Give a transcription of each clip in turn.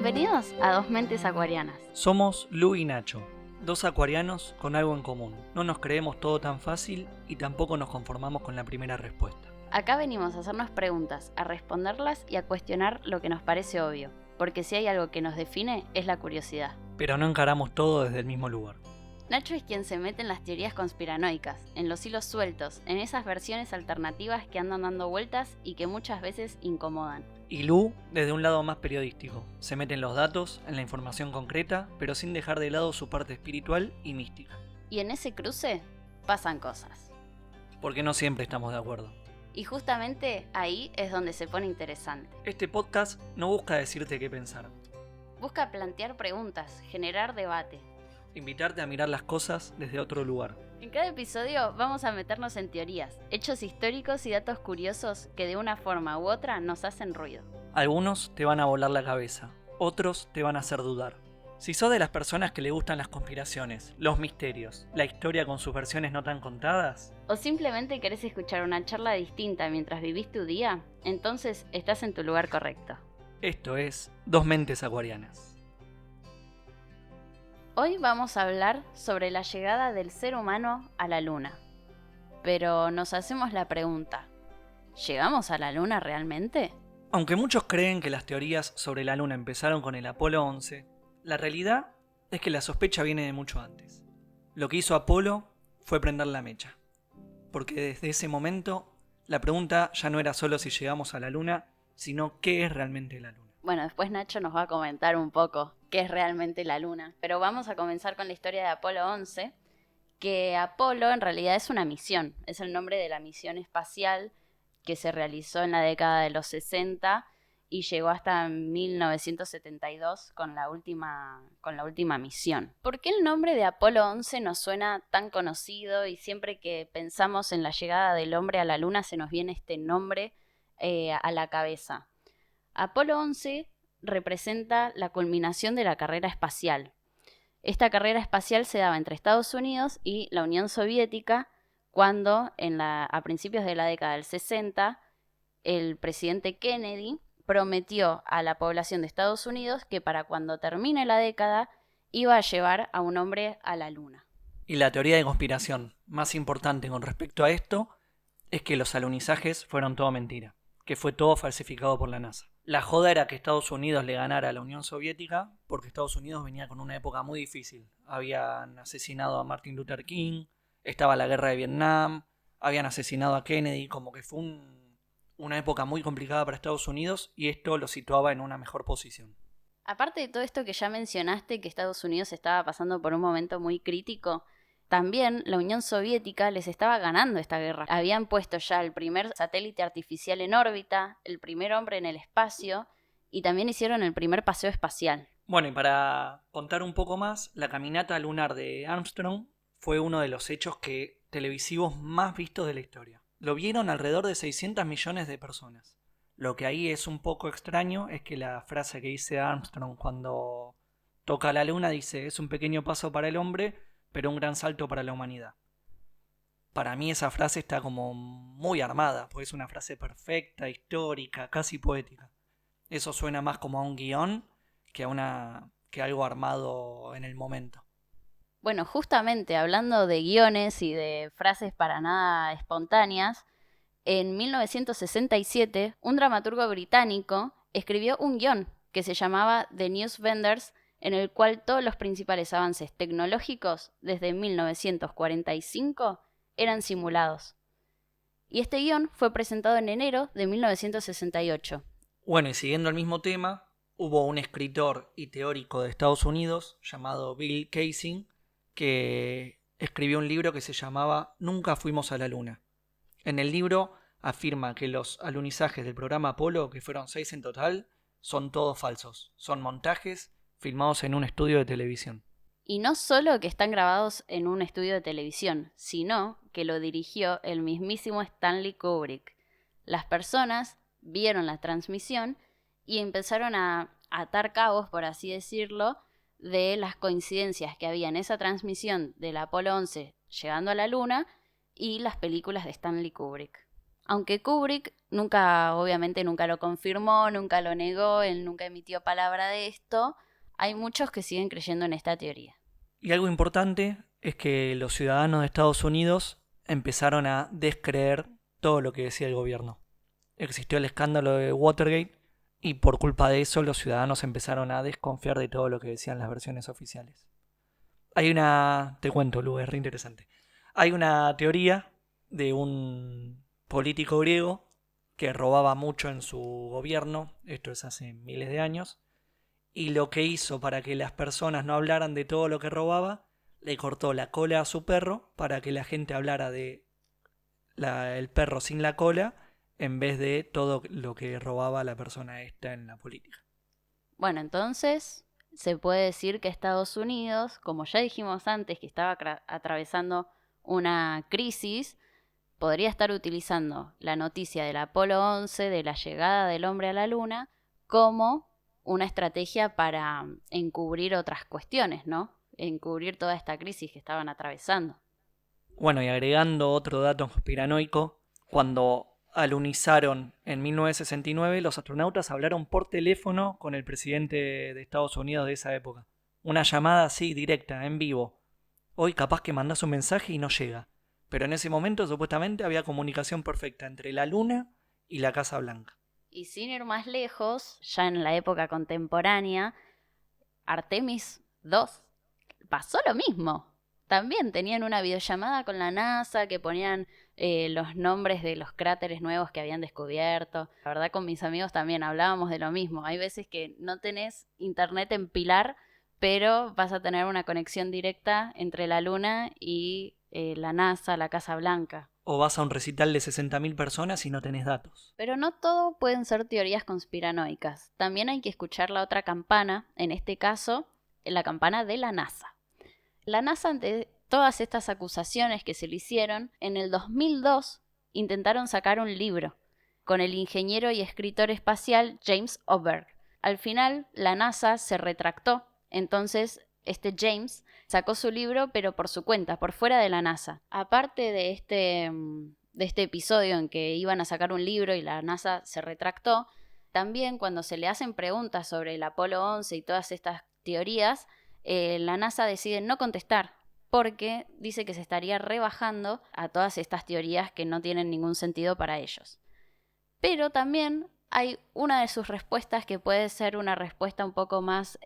Bienvenidos a Dos Mentes Acuarianas. Somos Lu y Nacho, dos acuarianos con algo en común. No nos creemos todo tan fácil y tampoco nos conformamos con la primera respuesta. Acá venimos a hacernos preguntas, a responderlas y a cuestionar lo que nos parece obvio, porque si hay algo que nos define es la curiosidad. Pero no encaramos todo desde el mismo lugar. Nacho es quien se mete en las teorías conspiranoicas, en los hilos sueltos, en esas versiones alternativas que andan dando vueltas y que muchas veces incomodan. Y Lu, desde un lado más periodístico, se mete en los datos, en la información concreta, pero sin dejar de lado su parte espiritual y mística. Y en ese cruce pasan cosas. Porque no siempre estamos de acuerdo. Y justamente ahí es donde se pone interesante. Este podcast no busca decirte qué pensar. Busca plantear preguntas, generar debate. Invitarte a mirar las cosas desde otro lugar. En cada episodio vamos a meternos en teorías, hechos históricos y datos curiosos que de una forma u otra nos hacen ruido. Algunos te van a volar la cabeza, otros te van a hacer dudar. Si sos de las personas que le gustan las conspiraciones, los misterios, la historia con sus versiones no tan contadas, O simplemente querés escuchar una charla distinta mientras vivís tu día, entonces estás en tu lugar correcto. esto es Dos Mentes Acuarianas. Hoy vamos a hablar sobre la llegada del ser humano a la Luna. Pero nos hacemos la pregunta, ¿llegamos a la Luna realmente? Aunque muchos creen que las teorías sobre la Luna empezaron con el Apolo 11, la realidad es que la sospecha viene de mucho antes. Lo que hizo Apolo fue prender la mecha. Porque desde ese momento, la pregunta ya no era solo si llegamos a la Luna, sino qué es realmente la Luna. Bueno, después Nacho nos va a comentar un poco qué es realmente la Luna. Pero vamos a comenzar con la historia de Apolo 11, que Apolo en realidad es una misión. Es el nombre de la misión espacial que se realizó en la década de los 60 y llegó hasta 1972 con la última misión. ¿Por qué el nombre de Apolo 11 nos suena tan conocido y siempre que pensamos en la llegada del hombre a la Luna se nos viene este nombre a la cabeza? Apolo 11 representa la culminación de la carrera espacial. Esta carrera espacial se daba entre Estados Unidos y la Unión Soviética cuando, a principios de la década del 60, el presidente Kennedy prometió a la población de Estados Unidos que para cuando termine la década iba a llevar a un hombre a la Luna. Y la teoría de conspiración más importante con respecto a esto es que los alunizajes fueron todo mentira, que fue todo falsificado por la NASA. La joda era que Estados Unidos le ganara a la Unión Soviética porque Estados Unidos venía con una época muy difícil. Habían asesinado a Martin Luther King, estaba la guerra de Vietnam, habían asesinado a Kennedy, como que fue una época muy complicada para Estados Unidos y esto lo situaba en una mejor posición. Aparte de todo esto que ya mencionaste, que Estados Unidos estaba pasando por un momento muy crítico, también la Unión Soviética les estaba ganando esta guerra. Habían puesto ya el primer satélite artificial en órbita, el primer hombre en el espacio y también hicieron el primer paseo espacial. Bueno, y para contar un poco más, la caminata lunar de Armstrong fue uno de los hechos televisivos más vistos de la historia. Lo vieron alrededor de 600 millones de personas. Lo que ahí es un poco extraño es que la frase que dice Armstrong cuando toca la luna dice: es un pequeño paso para el hombre, pero un gran salto para la humanidad. Para mí esa frase está como muy armada, porque es una frase perfecta, histórica, casi poética. Eso suena más como a un guión que a algo armado en el momento. Bueno, justamente hablando de guiones y de frases para nada espontáneas, en 1967 un dramaturgo británico escribió un guión que se llamaba The Newsvendors, en el cual todos los principales avances tecnológicos desde 1945 eran simulados. Y este guión fue presentado en enero de 1968. Bueno, y siguiendo el mismo tema, hubo un escritor y teórico de Estados Unidos llamado Bill Kaysing que escribió un libro que se llamaba Nunca fuimos a la Luna. En el libro afirma que los alunizajes del programa Apolo, que fueron 6 en total, son todos falsos, son montajes filmados en un estudio de televisión. Y no solo que están grabados en un estudio de televisión, sino que lo dirigió el mismísimo Stanley Kubrick. Las personas vieron la transmisión y empezaron a atar cabos, por así decirlo, de las coincidencias que había en esa transmisión del Apolo 11 llegando a la Luna y las películas de Stanley Kubrick. Aunque Kubrick obviamente nunca lo confirmó, nunca lo negó, él nunca emitió palabra de esto, hay muchos que siguen creyendo en esta teoría. Y algo importante es que los ciudadanos de Estados Unidos empezaron a descreer todo lo que decía el gobierno. Existió el escándalo de Watergate y por culpa de eso los ciudadanos empezaron a desconfiar de todo lo que decían las versiones oficiales. Te cuento, Lu, es re interesante. Hay una teoría de un político griego que robaba mucho en su gobierno, esto es hace miles de años, y lo que hizo para que las personas no hablaran de todo lo que robaba, le cortó la cola a su perro para que la gente hablara de el perro sin la cola en vez de todo lo que robaba la persona esta en la política. Bueno, entonces se puede decir que Estados Unidos, como ya dijimos antes, que estaba atravesando una crisis, podría estar utilizando la noticia del Apolo 11, de la llegada del hombre a la Luna, como una estrategia para encubrir otras cuestiones, ¿no? Encubrir toda esta crisis que estaban atravesando. Bueno, y agregando otro dato conspiranoico, cuando alunizaron en 1969, los astronautas hablaron por teléfono con el presidente de Estados Unidos de esa época. Una llamada así, directa, en vivo. Hoy capaz que mandás un mensaje y no llega. Pero en ese momento supuestamente había comunicación perfecta entre la Luna y la Casa Blanca. Y sin ir más lejos, ya en la época contemporánea, Artemis 2 pasó lo mismo. También tenían una videollamada con la NASA que ponían los nombres de los cráteres nuevos que habían descubierto. La verdad, con mis amigos también hablábamos de lo mismo. Hay veces que no tenés internet en Pilar, pero vas a tener una conexión directa entre la Luna y la NASA, la Casa Blanca. O vas a un recital de 60.000 personas y no tenés datos. Pero no todo pueden ser teorías conspiranoicas. También hay que escuchar la otra campana, en este caso, la campana de la NASA. La NASA, ante todas estas acusaciones que se le hicieron, en el 2002 intentaron sacar un libro con el ingeniero y escritor espacial James Oberg. Al final, la NASA se retractó, entonces James sacó su libro, pero por su cuenta, por fuera de la NASA. Aparte de este episodio en que iban a sacar un libro y la NASA se retractó, también cuando se le hacen preguntas sobre el Apolo 11 y todas estas teorías, la NASA decide no contestar porque dice que se estaría rebajando a todas estas teorías que no tienen ningún sentido para ellos. Pero también hay una de sus respuestas que puede ser una respuesta un poco más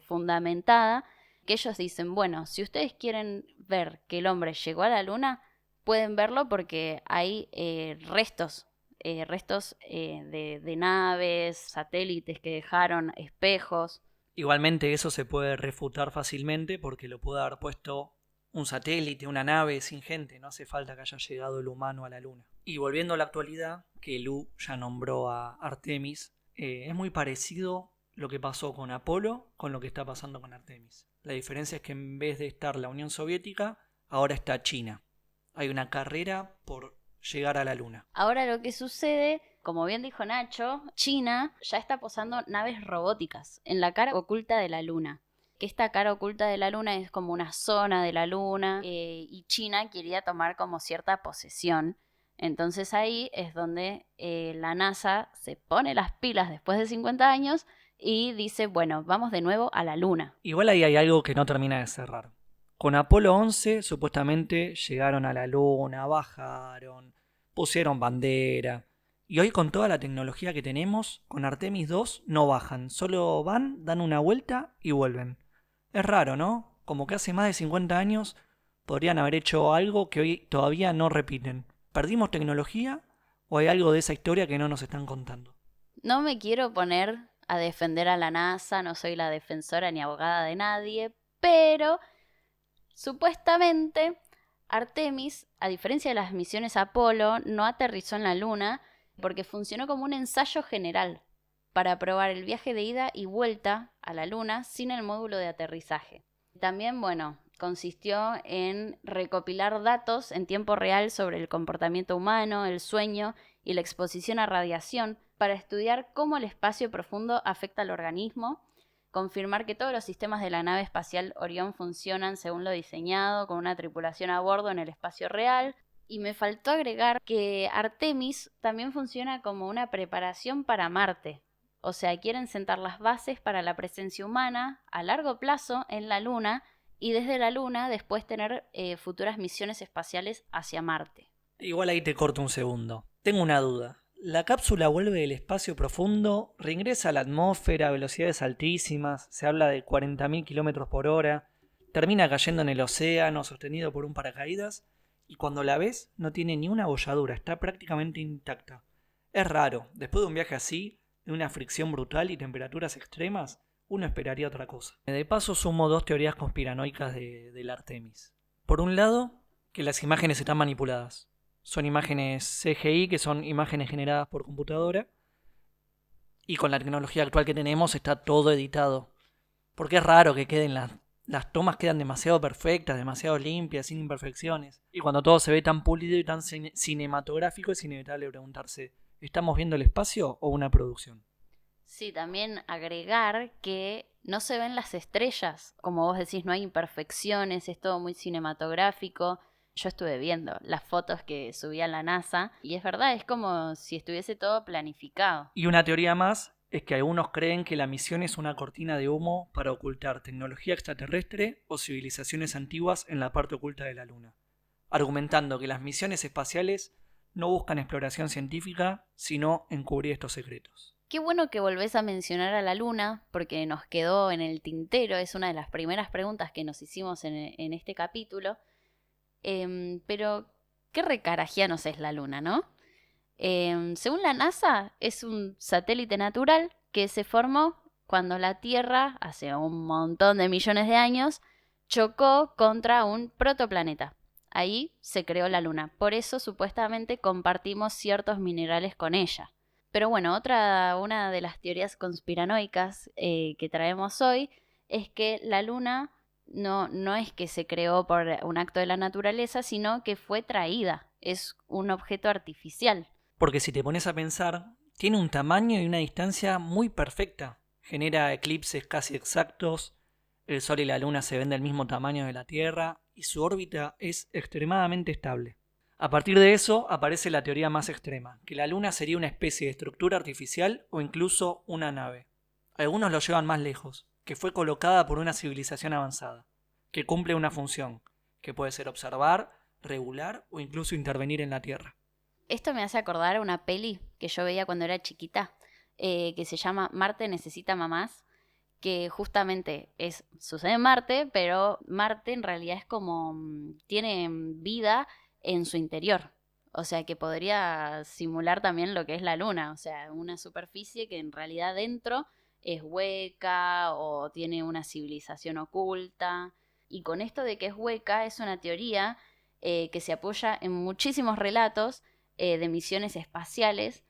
fundamentada, que ellos dicen, bueno, si ustedes quieren ver que el hombre llegó a la Luna, pueden verlo porque hay restos de naves, satélites que dejaron, espejos. Igualmente eso se puede refutar fácilmente porque lo puede haber puesto un satélite, una nave sin gente, no hace falta que haya llegado el humano a la Luna. Y volviendo a la actualidad, que Lu ya nombró a Artemis, es muy parecido lo que pasó con Apolo con lo que está pasando con Artemis. La diferencia es que en vez de estar la Unión Soviética, ahora está China. Hay una carrera por llegar a la Luna. Ahora lo que sucede, como bien dijo Nacho, China ya está posando naves robóticas en la cara oculta de la Luna. Que esta cara oculta de la Luna es como una zona de la Luna y China quería tomar como cierta posesión. Entonces ahí es donde la NASA se pone las pilas después de 50 años y dice, bueno, vamos de nuevo a la Luna. Igual ahí hay algo que no termina de cerrar. Con Apolo 11 supuestamente llegaron a la Luna, bajaron, pusieron bandera. Y hoy con toda la tecnología que tenemos, con Artemis 2 no bajan, solo van, dan una vuelta y vuelven. Es raro, ¿no? Como que hace más de 50 años podrían haber hecho algo que hoy todavía no repiten. ¿Perdimos tecnología o hay algo de esa historia que no nos están contando? No me quiero poner a defender a la NASA, no soy la defensora ni abogada de nadie, pero supuestamente Artemis, a diferencia de las misiones Apolo, no aterrizó en la Luna porque funcionó como un ensayo general para probar el viaje de ida y vuelta a la Luna sin el módulo de aterrizaje. También, consistió en recopilar datos en tiempo real sobre el comportamiento humano, el sueño y la exposición a radiación para estudiar cómo el espacio profundo afecta al organismo, confirmar que todos los sistemas de la nave espacial Orión funcionan según lo diseñado, con una tripulación a bordo en el espacio real, Y me faltó agregar que Artemis también funciona como una preparación para Marte. O sea, quieren sentar las bases para la presencia humana a largo plazo en la Luna y desde la Luna después tener futuras misiones espaciales hacia Marte. Igual ahí te corto un segundo. Tengo una duda. La cápsula vuelve del espacio profundo, reingresa a la atmósfera a velocidades altísimas, se habla de 40.000 kilómetros por hora, termina cayendo en el océano sostenido por un paracaídas y cuando la ves no tiene ni una abolladura, está prácticamente intacta. Es raro, después de un viaje así, de una fricción brutal y temperaturas extremas, uno esperaría otra cosa. De paso sumo dos teorías conspiranoicas del Artemis. Por un lado, que las imágenes están manipuladas. Son imágenes CGI, que son imágenes generadas por computadora. Y con la tecnología actual que tenemos está todo editado. Porque es raro que queden las tomas quedan demasiado perfectas, demasiado limpias, sin imperfecciones. Y cuando todo se ve tan pulido y tan cinematográfico es inevitable preguntarse, ¿estamos viendo el espacio o una producción? Sí, también agregar que no se ven las estrellas. Como vos decís, no hay imperfecciones, es todo muy cinematográfico. Yo estuve viendo las fotos que subía la NASA y es verdad, es como si estuviese todo planificado. Y una teoría más es que algunos creen que la misión es una cortina de humo para ocultar tecnología extraterrestre o civilizaciones antiguas en la parte oculta de la Luna, argumentando que las misiones espaciales no buscan exploración científica, sino encubrir estos secretos. Qué bueno que volvés a mencionar a la Luna, porque nos quedó en el tintero, es una de las primeras preguntas que nos hicimos en este capítulo. Pero, ¿qué recarajianos es la Luna, no? Según la NASA, es un satélite natural que se formó cuando la Tierra, hace un montón de millones de años, chocó contra un protoplaneta. Ahí se creó la Luna. Por eso, supuestamente, compartimos ciertos minerales con ella. Pero bueno, una de las teorías conspiranoicas que traemos hoy es que la Luna no es que se creó por un acto de la naturaleza, sino que fue traída. Es un objeto artificial. Porque si te pones a pensar, tiene un tamaño y una distancia muy perfecta. Genera eclipses casi exactos, el Sol y la Luna se ven del mismo tamaño de la Tierra y su órbita es extremadamente estable. A partir de eso aparece la teoría más extrema, que la Luna sería una especie de estructura artificial o incluso una nave. Algunos lo llevan más lejos, que fue colocada por una civilización avanzada, que cumple una función, que puede ser observar, regular o incluso intervenir en la Tierra. Esto me hace acordar a una peli que yo veía cuando era chiquita, que se llama Marte necesita mamás, que justamente sucede en Marte, pero Marte en realidad es como tiene vida en su interior. O sea que podría simular también lo que es la Luna, o sea, una superficie que en realidad dentro es hueca o tiene una civilización oculta. Y con esto de que es hueca es una teoría que se apoya en muchísimos relatos de misiones espaciales,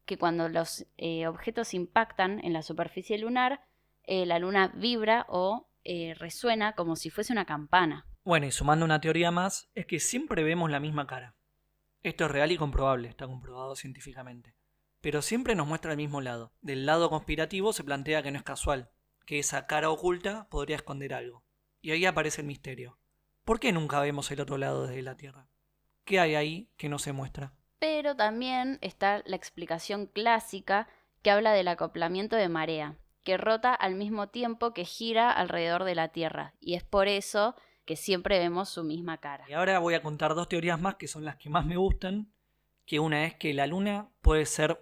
que cuando los objetos impactan en la superficie lunar, la Luna vibra o resuena como si fuese una campana. Bueno, y sumando una teoría más, es que siempre vemos la misma cara. Esto es real y comprobable, está comprobado científicamente. Pero siempre nos muestra el mismo lado. Del lado conspirativo se plantea que no es casual, que esa cara oculta podría esconder algo. Y ahí aparece el misterio. ¿Por qué nunca vemos el otro lado desde la Tierra? ¿Qué hay ahí que no se muestra? Pero también está la explicación clásica que habla del acoplamiento de marea, que rota al mismo tiempo que gira alrededor de la Tierra, y es por eso que siempre vemos su misma cara. Y ahora voy a contar dos teorías más que son las que más me gustan, que una es que la Luna puede ser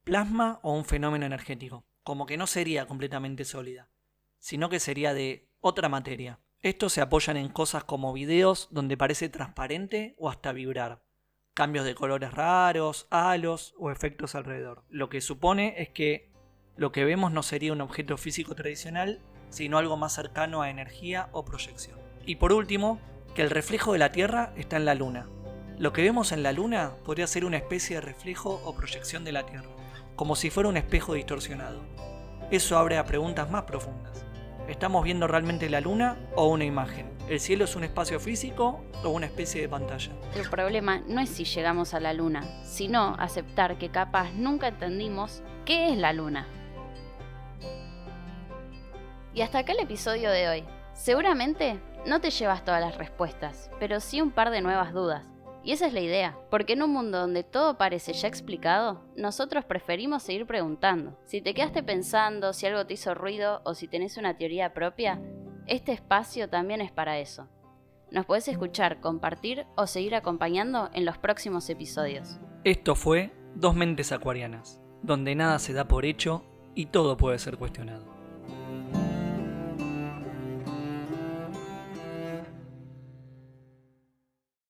plasma o un fenómeno energético, como que no sería completamente sólida, sino que sería de otra materia. Estos se apoyan en cosas como videos donde parece transparente o hasta vibrar, cambios de colores raros, halos o efectos alrededor. Lo que supone es que lo que vemos no sería un objeto físico tradicional, sino algo más cercano a energía o proyección. Y por último, que el reflejo de la Tierra está en la Luna. Lo que vemos en la Luna podría ser una especie de reflejo o proyección de la Tierra, como si fuera un espejo distorsionado. Eso abre a preguntas más profundas. ¿Estamos viendo realmente la Luna o una imagen? ¿El cielo es un espacio físico o una especie de pantalla? El problema no es si llegamos a la Luna, sino aceptar que capaz nunca entendimos qué es la Luna. Y hasta acá el episodio de hoy. Seguramente no te llevas todas las respuestas, pero sí un par de nuevas dudas. Y esa es la idea, porque en un mundo donde todo parece ya explicado, nosotros preferimos seguir preguntando. Si te quedaste pensando, si algo te hizo ruido o si tenés una teoría propia, este espacio también es para eso. Nos podés escuchar, compartir o seguir acompañando en los próximos episodios. Esto fue Dos Mentes Acuarianas, donde nada se da por hecho y todo puede ser cuestionado.